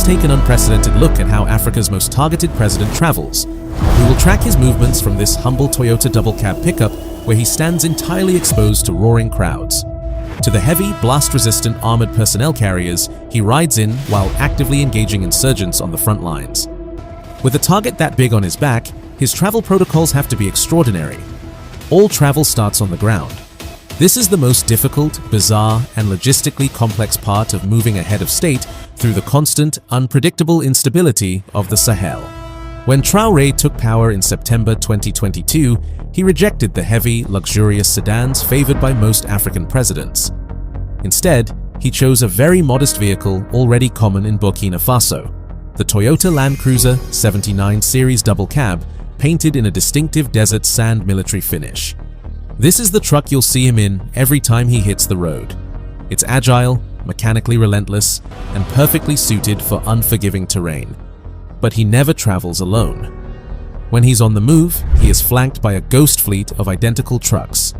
let's take an unprecedented look at how Africa's most targeted president travels. We will track his movements from this humble Toyota double cab pickup, where he stands entirely exposed to roaring crowds, to the heavy, blast-resistant armored personnel carriers he rides in while actively engaging insurgents on the front lines. With a target that big on his back, his travel protocols have to be extraordinary. All travel starts on the ground. This is the most difficult, bizarre, and logistically complex part of moving a head of state through the constant, unpredictable instability of the Sahel. When Traoré took power in September 2022, he rejected the heavy, luxurious sedans favored by most African presidents. Instead, he chose a very modest vehicle already common in Burkina Faso, the Toyota Land Cruiser 79 Series double cab, painted in a distinctive desert sand military finish. This is the truck you'll see him in every time he hits the road. It's agile, mechanically relentless, and perfectly suited for unforgiving terrain. But he never travels alone. When he's on the move, he is flanked by a ghost fleet of identical trucks.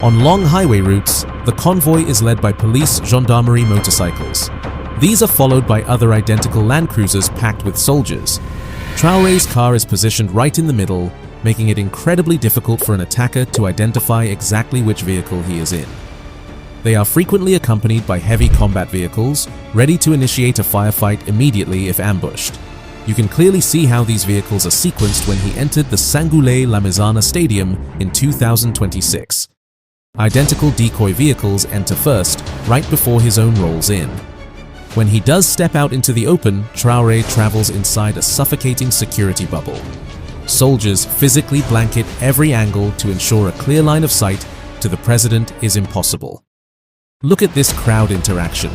On long highway routes, the convoy is led by police gendarmerie motorcycles. These are followed by other identical Land Cruisers packed with soldiers. Traoré's car is positioned right in the middle, making it incredibly difficult for an attacker to identify exactly which vehicle he is in. They are frequently accompanied by heavy combat vehicles, ready to initiate a firefight immediately if ambushed. You can clearly see how these vehicles are sequenced when he entered the Sangoulé-La-Mezana Stadium in 2026. Identical decoy vehicles enter first, right before his own rolls in. When he does step out into the open, Traoré travels inside a suffocating security bubble. Soldiers physically blanket every angle to ensure a clear line of sight to the president is impossible. Look at this crowd interaction.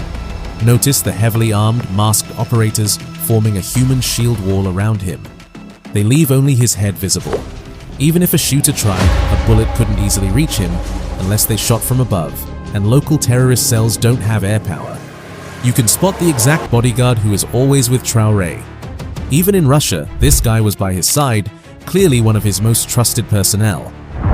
Notice the heavily armed, masked operators forming a human shield wall around him. They leave only his head visible. Even if a shooter tried, a bullet couldn't easily reach him unless they shot from above, and local terrorist cells don't have air power. You can spot the exact bodyguard who is always with Traoré. Even in Russia, this guy was by his side, clearly one of his most trusted personnel.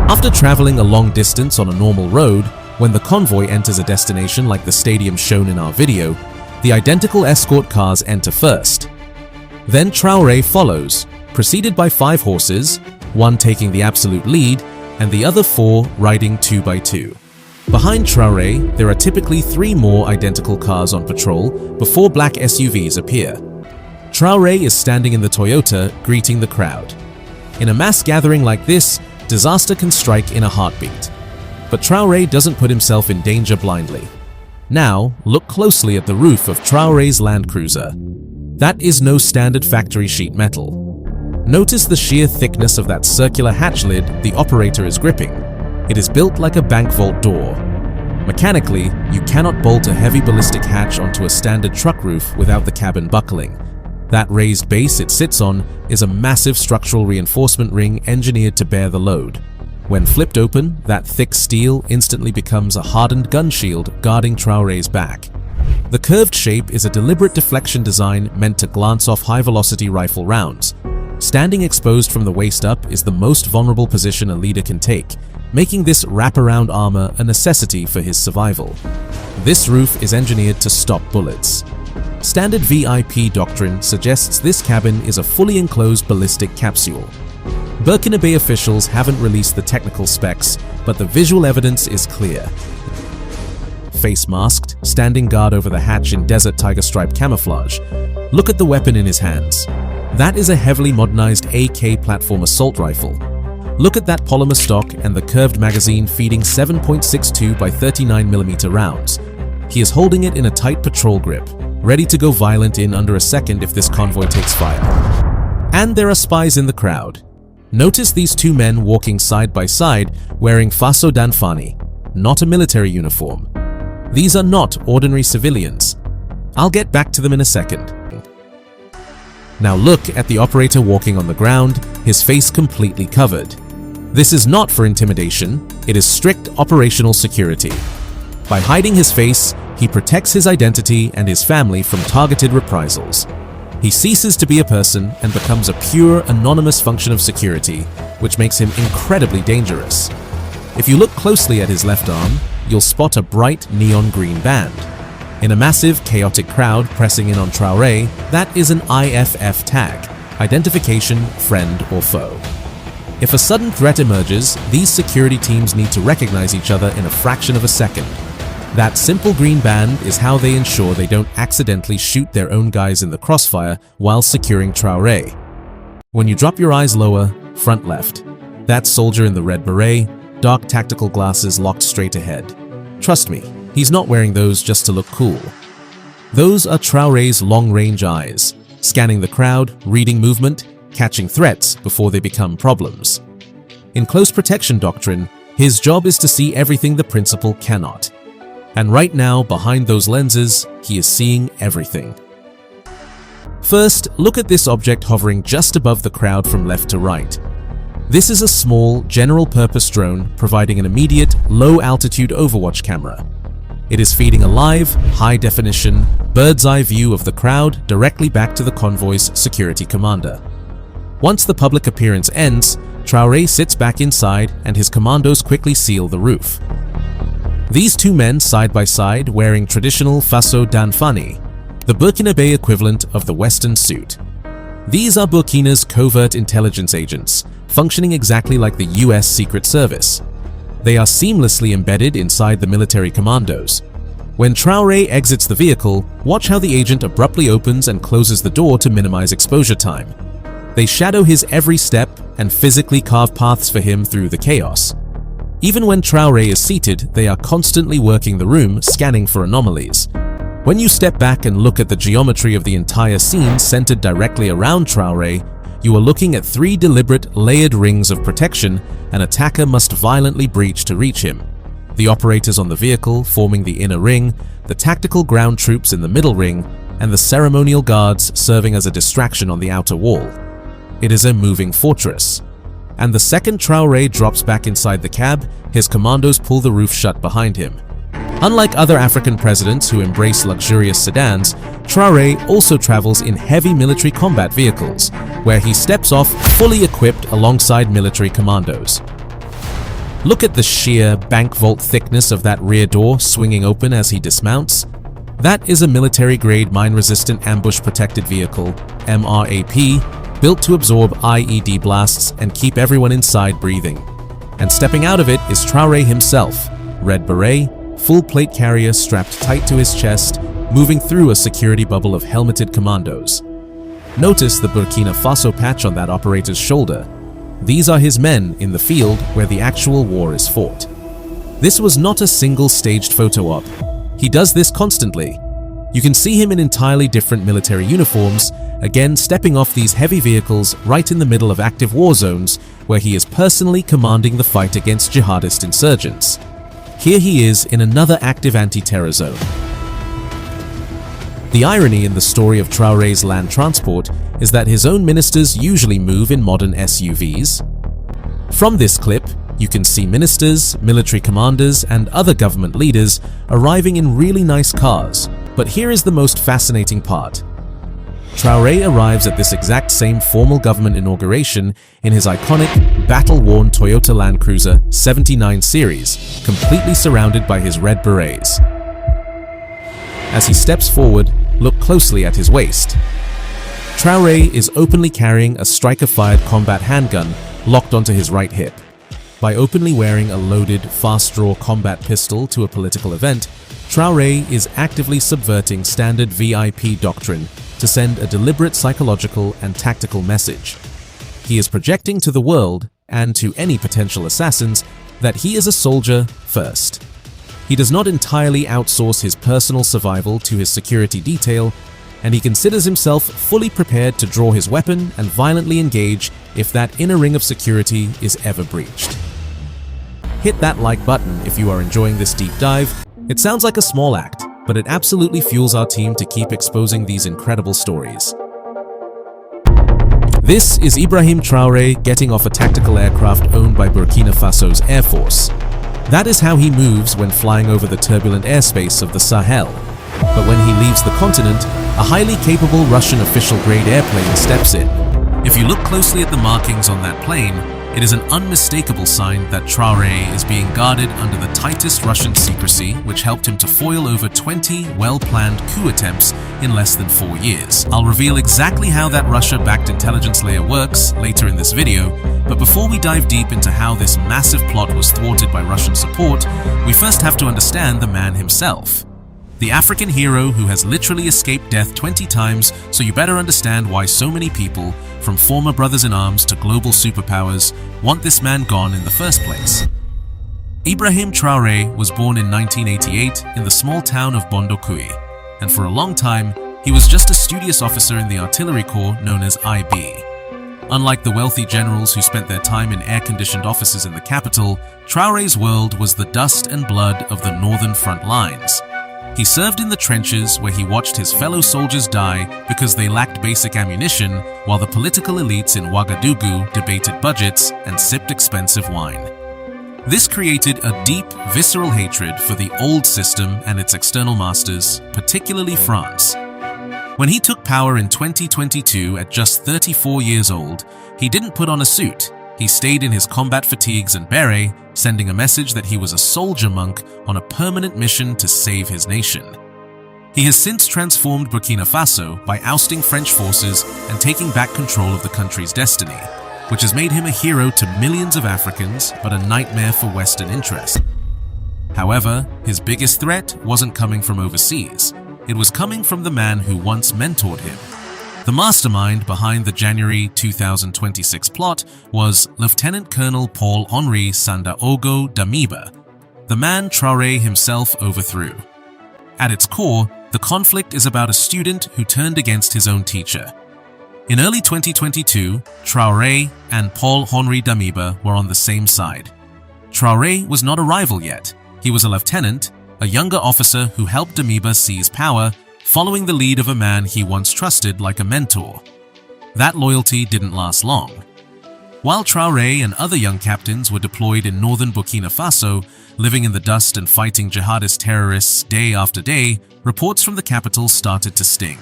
After traveling a long distance on a normal road, when the convoy enters a destination like the stadium shown in our video, the identical escort cars enter first. Then Traoré follows, preceded by 5 horses, one taking the absolute lead, and the other 4 riding 2 by 2. Behind Traoré, there are typically 3 more identical cars on patrol before black SUVs appear. Traoré is standing in the Toyota, greeting the crowd. In a mass gathering like this, disaster can strike in a heartbeat. But Traoré doesn't put himself in danger blindly. Now, look closely at the roof of Traoré's Land Cruiser. That is no standard factory sheet metal. Notice the sheer thickness of that circular hatch lid the operator is gripping. It is built like a bank vault door. Mechanically, you cannot bolt a heavy ballistic hatch onto a standard truck roof without the cabin buckling. That raised base it sits on is a massive structural reinforcement ring engineered to bear the load. When flipped open, that thick steel instantly becomes a hardened gun shield guarding Traoré's back. The curved shape is a deliberate deflection design meant to glance off high-velocity rifle rounds. Standing exposed from the waist up is the most vulnerable position a leader can take, making this wraparound armor a necessity for his survival. This roof is engineered to stop bullets. Standard VIP doctrine suggests this cabin is a fully enclosed ballistic capsule. Burkina Faso officials haven't released the technical specs, but the visual evidence is clear. Face masked, standing guard over the hatch in desert tiger stripe camouflage. Look at the weapon in his hands. That is a heavily modernized AK platform assault rifle. Look at that polymer stock and the curved magazine feeding 7.62 by 39mm rounds. He is holding it in a tight patrol grip, ready to go violent in under a second if this convoy takes fire. And there are spies in the crowd. Notice these 2 men walking side by side wearing faso d'anfani, not a military uniform. These are not ordinary civilians. I'll get back to them in a second. Now look at the operator walking on the ground, his face completely covered. This is not for intimidation, it is strict operational security. By hiding his face, he protects his identity and his family from targeted reprisals. He ceases to be a person and becomes a pure, anonymous function of security, which makes him incredibly dangerous. If you look closely at his left arm, you'll spot a bright neon green band. In a massive, chaotic crowd pressing in on Traoré, that is an IFF tag, identification, friend or foe. If a sudden threat emerges, these security teams need to recognize each other in a fraction of a second. That simple green band is how they ensure they don't accidentally shoot their own guys in the crossfire while securing Traoré. When you drop your eyes lower, front left. That soldier in the red beret, dark tactical glasses locked straight ahead. Trust me, he's not wearing those just to look cool. Those are Traoré's long-range eyes, scanning the crowd, reading movement, catching threats before they become problems. In close protection doctrine, his job is to see everything the principal cannot. And right now, behind those lenses, he is seeing everything. First, look at this object hovering just above the crowd from left to right. This is a small, general-purpose drone providing an immediate, low-altitude overwatch camera. It is feeding a live, high-definition, bird's-eye view of the crowd directly back to the convoy's security commander. Once the public appearance ends, Traoré sits back inside and his commandos quickly seal the roof. These two men side by side wearing traditional Faso Danfani, the Burkinabe equivalent of the Western suit. These are Burkina's covert intelligence agents, functioning exactly like the US Secret Service. They are seamlessly embedded inside the military commandos. When Traoré exits the vehicle, watch how the agent abruptly opens and closes the door to minimize exposure time. They shadow his every step and physically carve paths for him through the chaos. Even when Traoré is seated, they are constantly working the room, scanning for anomalies. When you step back and look at the geometry of the entire scene centered directly around Traoré, you are looking at 3 deliberate, layered rings of protection an attacker must violently breach to reach him. The operators on the vehicle forming the inner ring, the tactical ground troops in the middle ring, and the ceremonial guards serving as a distraction on the outer wall. It is a moving fortress. And the second Traoré drops back inside the cab, his commandos pull the roof shut behind him. Unlike other African presidents who embrace luxurious sedans, Traoré also travels in heavy military combat vehicles, where he steps off fully equipped alongside military commandos. Look at the sheer bank vault thickness of that rear door swinging open as he dismounts. That is a military-grade mine-resistant ambush-protected vehicle, MRAP, built to absorb IED blasts and keep everyone inside breathing. And stepping out of it is Traoré himself, red beret, full plate carrier strapped tight to his chest, moving through a security bubble of helmeted commandos. Notice the Burkina Faso patch on that operator's shoulder. These are his men in the field where the actual war is fought. This was not a single staged photo op. He does this constantly. You can see him in entirely different military uniforms, again stepping off these heavy vehicles right in the middle of active war zones where he is personally commanding the fight against jihadist insurgents. Here he is in another active anti-terror zone. The irony in the story of Traoré's land transport is that his own ministers usually move in modern SUVs. From this clip, you can see ministers, military commanders, and other government leaders arriving in really nice cars. But here is the most fascinating part. Traoré arrives at this exact same formal government inauguration in his iconic, battle-worn Toyota Land Cruiser 79 series, completely surrounded by his red berets. As he steps forward, look closely at his waist. Traoré is openly carrying a striker-fired combat handgun locked onto his right hip. By openly wearing a loaded, fast-draw combat pistol to a political event, Traoré is actively subverting standard VIP doctrine to send a deliberate psychological and tactical message. He is projecting to the world, and to any potential assassins, that he is a soldier first. He does not entirely outsource his personal survival to his security detail, and he considers himself fully prepared to draw his weapon and violently engage if that inner ring of security is ever breached. Hit that like button if you are enjoying this deep dive. It sounds like a small act, but it absolutely fuels our team to keep exposing these incredible stories. This is Ibrahim Traoré getting off a tactical aircraft owned by Burkina Faso's Air Force. That is how he moves when flying over the turbulent airspace of the Sahel. But when he leaves the continent, a highly capable Russian official-grade airplane steps in. If you look closely at the markings on that plane, It is an unmistakable sign that Traoré is being guarded under the tightest Russian secrecy, which helped him to foil over 20 well-planned coup attempts in less than 4 years. I'll reveal exactly how that Russia-backed intelligence layer works later in this video, but before we dive deep into how this massive plot was thwarted by Russian support, we first have to understand the man himself. The African hero who has literally escaped death 20 times, so you better understand why so many people, from former brothers-in-arms to global superpowers, want this man gone in the first place. Ibrahim Traoré was born in 1988 in the small town of Bondokui, and for a long time, he was just a studious officer in the artillery corps known as IB. Unlike the wealthy generals who spent their time in air-conditioned offices in the capital, Traoré's world was the dust and blood of the northern front lines. He served in the trenches where he watched his fellow soldiers die because they lacked basic ammunition, while the political elites in Ouagadougou debated budgets and sipped expensive wine. This created a deep, visceral hatred for the old system and its external masters, particularly France. When he took power in 2022 at just 34 years old, he didn't put on a suit. He stayed in his combat fatigues and beret, sending a message that he was a soldier monk on a permanent mission to save his nation. He has since transformed Burkina Faso by ousting French forces and taking back control of the country's destiny, which has made him a hero to millions of Africans, but a nightmare for Western interests. However, his biggest threat wasn't coming from overseas. It was coming from the man who once mentored him. The mastermind behind the January 2026 plot was Lieutenant Colonel Paul-Henri Sandaogo Damiba, the man Traoré himself overthrew. At its core, the conflict is about a student who turned against his own teacher. In early 2022, Traoré and Paul-Henri Damiba were on the same side. Traoré was not a rival yet. He was a lieutenant, a younger officer who helped Damiba seize power, following the lead of a man he once trusted like a mentor. That loyalty didn't last long. While Traoré and other young captains were deployed in northern Burkina Faso, living in the dust and fighting jihadist terrorists day after day, reports from the capital started to sting.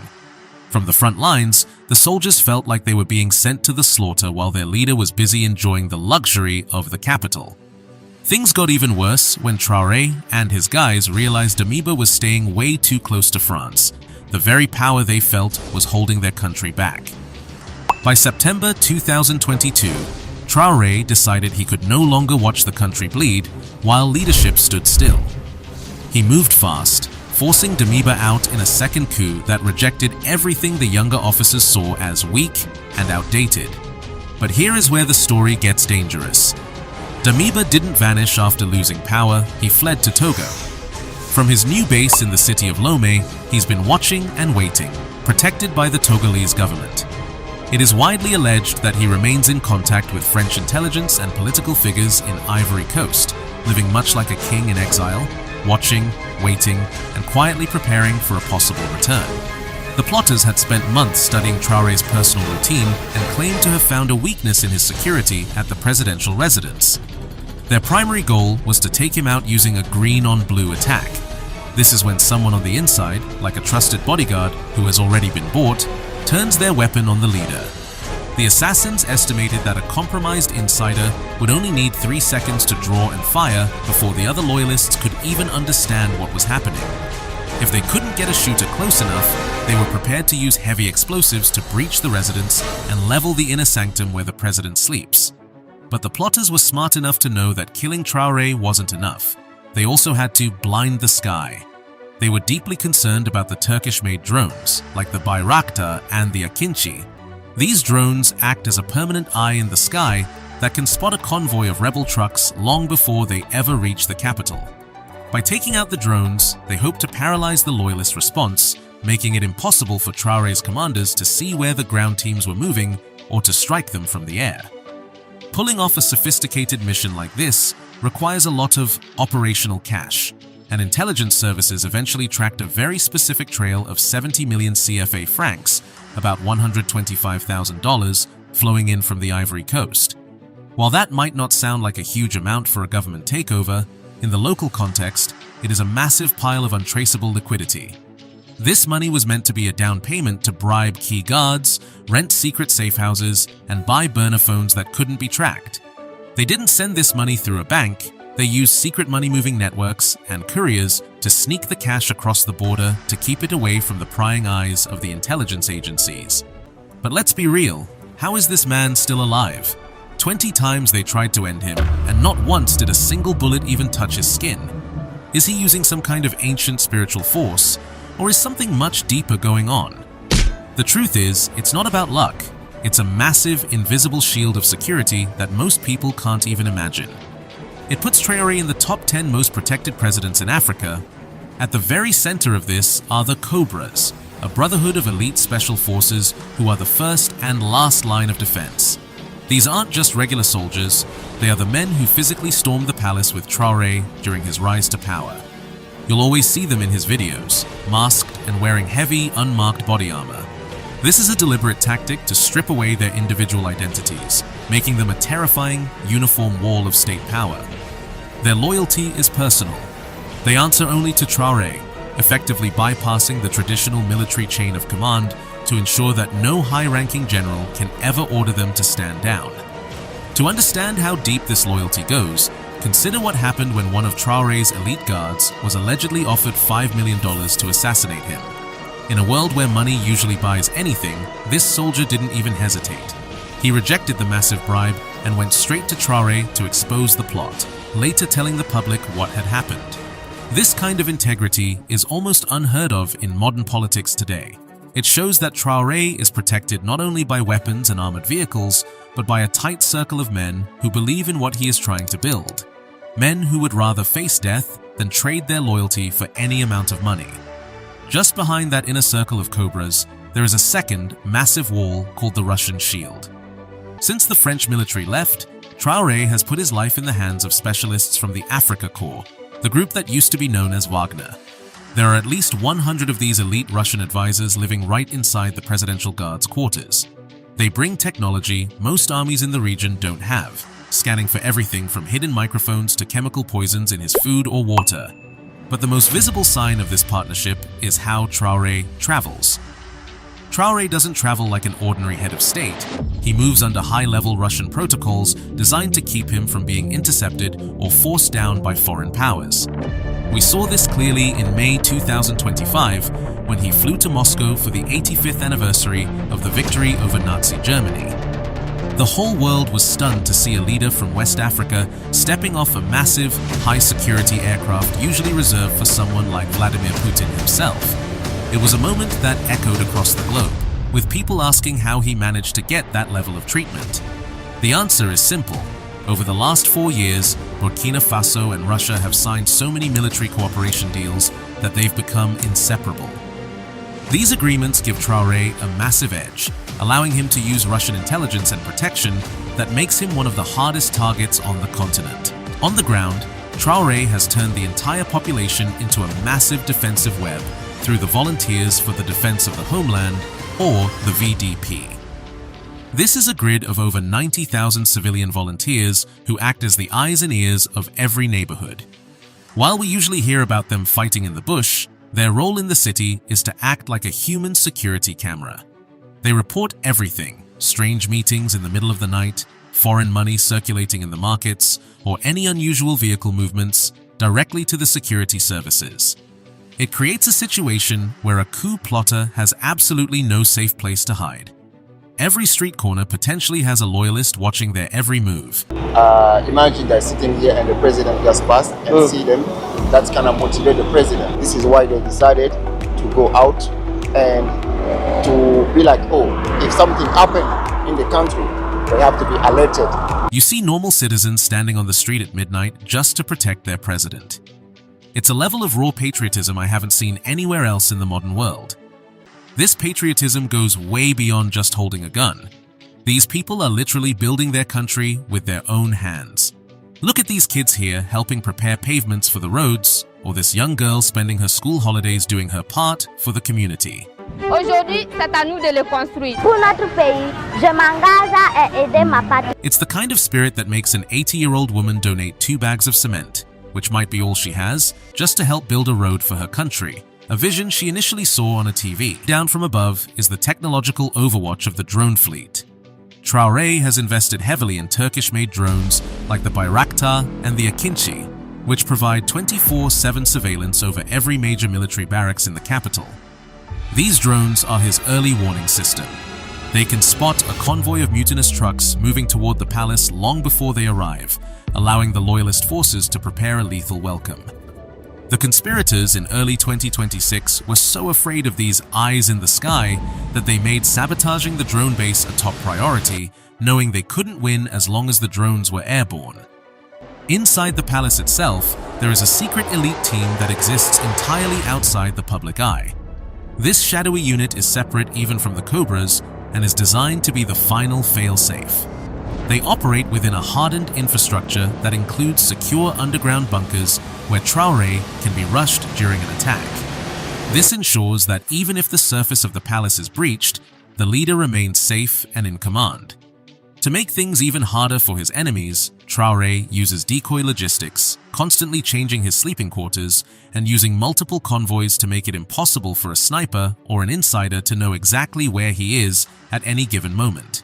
From the front lines, the soldiers felt like they were being sent to the slaughter while their leader was busy enjoying the luxury of the capital. Things got even worse when Traoré and his guys realized Damiba was staying way too close to France. The very power they felt was holding their country back. By September 2022, Traoré decided he could no longer watch the country bleed while leadership stood still. He moved fast, forcing Damiba out in a second coup that rejected everything the younger officers saw as weak and outdated. But here is where the story gets dangerous. Damiba didn't vanish after losing power, he fled to Togo. From his new base in the city of Lomé, he's been watching and waiting, protected by the Togolese government. It is widely alleged that he remains in contact with French intelligence and political figures in Ivory Coast, living much like a king in exile, watching, waiting, and quietly preparing for a possible return. The plotters had spent months studying Traoré's personal routine and claimed to have found a weakness in his security at the presidential residence. Their primary goal was to take him out using a green-on-blue attack. This is when someone on the inside, like a trusted bodyguard who has already been bought, turns their weapon on the leader. The assassins estimated that a compromised insider would only need 3 seconds to draw and fire before the other loyalists could even understand what was happening. If they couldn't get a shooter close enough, they were prepared to use heavy explosives to breach the residence and level the inner sanctum where the president sleeps. But the plotters were smart enough to know that killing Traoré wasn't enough. They also had to blind the sky. They were deeply concerned about the Turkish-made drones, like the Bayraktar and the Akinci. These drones act as a permanent eye in the sky that can spot a convoy of rebel trucks long before they ever reach the capital. By taking out the drones, they hoped to paralyze the loyalist response, making it impossible for Traoré's commanders to see where the ground teams were moving or to strike them from the air. Pulling off a sophisticated mission like this requires a lot of operational cash, and intelligence services eventually tracked a very specific trail of 70 million CFA francs, about $125,000, flowing in from the Ivory Coast. While that might not sound like a huge amount for a government takeover, in the local context, it is a massive pile of untraceable liquidity. This money was meant to be a down payment to bribe key guards, rent secret safe houses, and buy burner phones that couldn't be tracked. They didn't send this money through a bank, they used secret money-moving networks and couriers to sneak the cash across the border to keep it away from the prying eyes of the intelligence agencies. But let's be real, how is this man still alive? 20 times they tried to end him, and not once did a single bullet even touch his skin. Is he using some kind of ancient spiritual force, or is something much deeper going on? The truth is, it's not about luck. It's a massive, invisible shield of security that most people can't even imagine. It puts Traoré in the top 10 most protected presidents in Africa. At the very center of this are the Cobras, a brotherhood of elite special forces who are the first and last line of defense. These aren't just regular soldiers, they are the men who physically stormed the palace with Traoré during his rise to power. You'll always see them in his videos, masked and wearing heavy, unmarked body armor. This is a deliberate tactic to strip away their individual identities, making them a terrifying, uniform wall of state power. Their loyalty is personal. They answer only to Traoré, effectively bypassing the traditional military chain of command to ensure that no high-ranking general can ever order them to stand down. To understand how deep this loyalty goes, consider what happened when one of Traoré's elite guards was allegedly offered $5 million to assassinate him. In a world where money usually buys anything, this soldier didn't even hesitate. He rejected the massive bribe and went straight to Traoré to expose the plot, later telling the public what had happened. This kind of integrity is almost unheard of in modern politics today. It shows that Traoré is protected not only by weapons and armored vehicles, but by a tight circle of men who believe in what he is trying to build. Men who would rather face death than trade their loyalty for any amount of money. Just behind that inner circle of Cobras, there is a second, massive wall called the Russian Shield. Since the French military left, Traoré has put his life in the hands of specialists from the Africa Corps, the group that used to be known as Wagner. There are at least 100 of these elite Russian advisors living right inside the Presidential Guard's quarters. They bring technology most armies in the region don't have, scanning for everything from hidden microphones to chemical poisons in his food or water. But the most visible sign of this partnership is how Traoré travels. Traoré doesn't travel like an ordinary head of state. He moves under high-level Russian protocols designed to keep him from being intercepted or forced down by foreign powers. We saw this clearly in May 2025 when he flew to Moscow for the 85th anniversary of the victory over Nazi Germany. The whole world was stunned to see a leader from West Africa stepping off a massive, high-security aircraft usually reserved for someone like Vladimir Putin himself. It was a moment that echoed across the globe, with people asking how he managed to get that level of treatment. The answer is simple. Over the last 4 years, Burkina Faso and Russia have signed so many military cooperation deals that they've become inseparable. These agreements give Traoré a massive edge, allowing him to use Russian intelligence and protection that makes him one of the hardest targets on the continent. On the ground, Traoré has turned the entire population into a massive defensive web through the Volunteers for the Defense of the Homeland, or the VDP. This is a grid of over 90,000 civilian volunteers who act as the eyes and ears of every neighborhood. While we usually hear about them fighting in the bush, their role in the city is to act like a human security camera. They report everything, strange meetings in the middle of the night, foreign money circulating in the markets, or any unusual vehicle movements, directly to the security services. It creates a situation where a coup plotter has absolutely no safe place to hide. Every street corner potentially has a loyalist watching their every move. Imagine they're sitting here and the president just passed and see them. That's kind of motivate the president. This is why they decided to go out and to be like, oh, if something happened in the country, they have to be alerted. You see normal citizens standing on the street at midnight just to protect their president. It's a level of raw patriotism I haven't seen anywhere else in the modern world. This patriotism goes way beyond just holding a gun. These people are literally building their country with their own hands. Look at these kids here helping prepare pavements for the roads, or this young girl spending her school holidays doing her part for the community. Aujourd'hui, c'est à nous de le construire. Pour notre pays, je m'engage à aider ma patrie. It's the kind of spirit that makes an 80-year-old woman donate 2 bags of cement, which might be all she has, just to help build a road for her country. A vision she initially saw on a TV. Down from above is the technological overwatch of the drone fleet. Traoré has invested heavily in Turkish-made drones like the Bayraktar and the Akinci, which provide 24/7 surveillance over every major military barracks in the capital. These drones are his early warning system. They can spot a convoy of mutinous trucks moving toward the palace long before they arrive, allowing the loyalist forces to prepare a lethal welcome. The conspirators in early 2026 were so afraid of these eyes in the sky that they made sabotaging the drone base a top priority, knowing they couldn't win as long as the drones were airborne. Inside the palace itself, there is a secret elite team that exists entirely outside the public eye. This shadowy unit is separate even from the Cobras and is designed to be the final fail-safe. They operate within a hardened infrastructure that includes secure underground bunkers where Traoré can be rushed during an attack. This ensures that even if the surface of the palace is breached, the leader remains safe and in command. To make things even harder for his enemies, Traoré uses decoy logistics, constantly changing his sleeping quarters and using multiple convoys to make it impossible for a sniper or an insider to know exactly where he is at any given moment.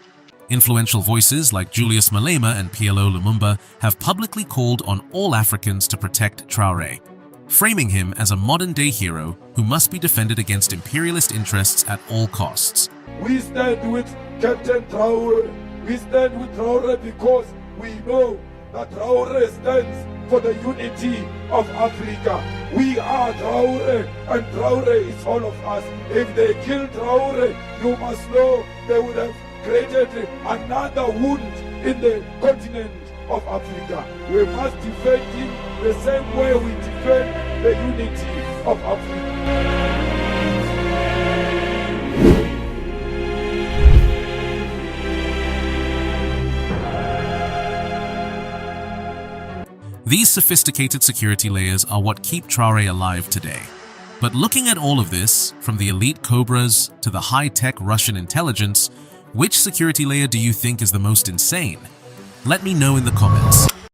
Influential voices like Julius Malema and PLO Lumumba have publicly called on all Africans to protect Traoré, framing him as a modern-day hero who must be defended against imperialist interests at all costs. We stand with Captain Traoré. We stand with Traoré because we know that Traoré stands for the unity of Africa. We are Traoré, and Traoré is all of us. If they kill Traoré, you must know they would have created another wound in the continent of Africa. We must defend him the same way we defend the unity of Africa. These sophisticated security layers are what keep Traoré alive today. But looking at all of this, from the elite Cobras to the high-tech Russian intelligence, which security layer do you think is the most insane? Let me know in the comments.